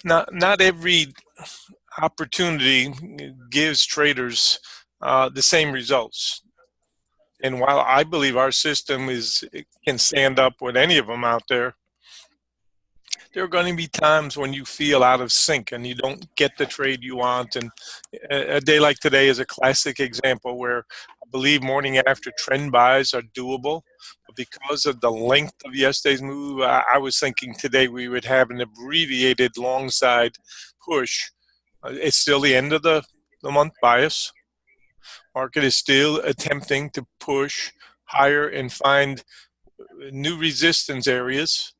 Not every opportunity gives traders the same results. And while I believe our system can stand up with any of them out there, there are going to be times when you feel out of sync and you don't get the trade you want. And a day like today is a classic example where I believe morning after trend buys are doable. But because of the length of yesterday's move, I was thinking today we would have an abbreviated long side push. It's still the end of the month bias. Market is still attempting to push higher and find new resistance areas.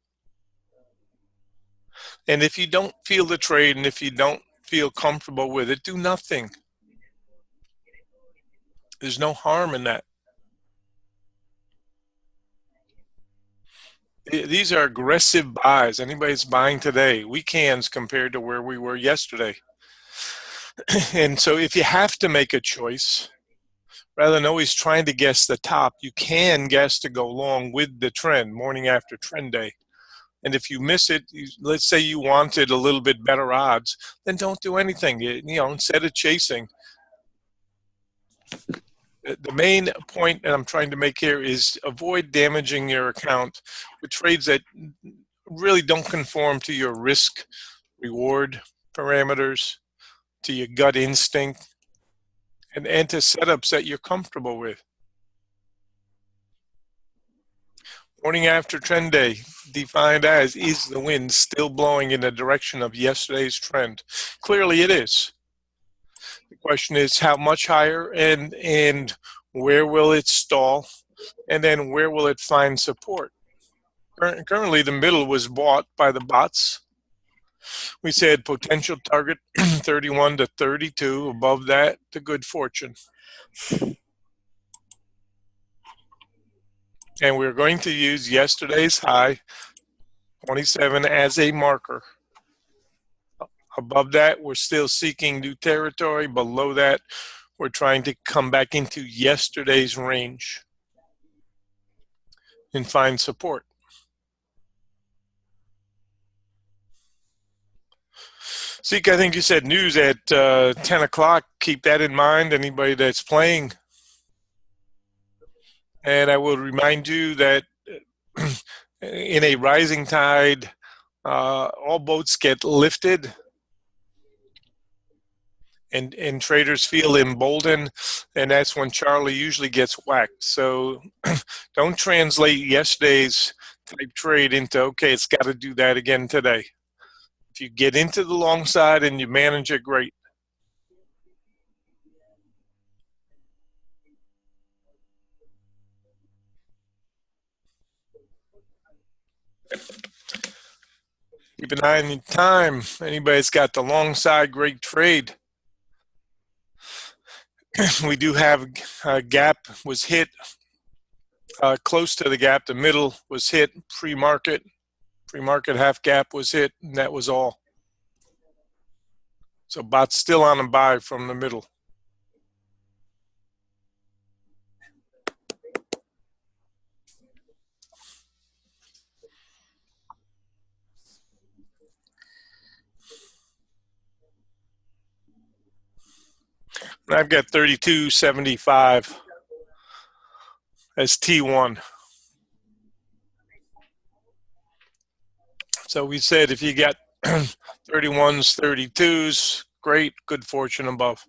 And if you don't feel the trade and if you don't feel comfortable with it, do nothing. There's no harm in that. These are aggressive buys. Anybody that's buying today, weak hands compared to where we were yesterday. And so if you have to make a choice, rather than always trying to guess the top, you can guess to go long with the trend morning after trend day. And if you miss it, let's say you wanted a little bit better odds, then don't do anything. Instead of chasing. The main point that I'm trying to make here is avoid damaging your account with trades that really don't conform to your risk reward parameters, to your gut instinct, and to setups that you're comfortable with. Morning after trend day, defined as, is the wind still blowing in the direction of yesterday's trend? Clearly it is. The question is how much higher and where will it stall, and then where will it find support? Currently, the middle was bought by the bots. We said potential target 31 to 32. Above that, the good fortune. And we're going to use yesterday's high, 27, as a marker. Above that, we're still seeking new territory. Below that, we're trying to come back into yesterday's range and find support. Zeke, I think you said news at 10 o'clock. Keep that in mind, anybody that's playing. And I will remind you that in a rising tide, all boats get lifted. And traders feel emboldened, and that's when Charlie usually gets whacked. So don't translate yesterday's type trade into, okay, it's got to do that again today. If you get into the long side and you manage it, great. Keep an eye on the time. Anybody's got the long side, great trade. We do have a gap was hit close to the gap. The middle was hit pre-market. Pre-market half gap was hit, and that was all. So bot's still on a buy from the middle. And I've got 32.75 as T1. So we said if you got 31s, 32s, great, good fortune above.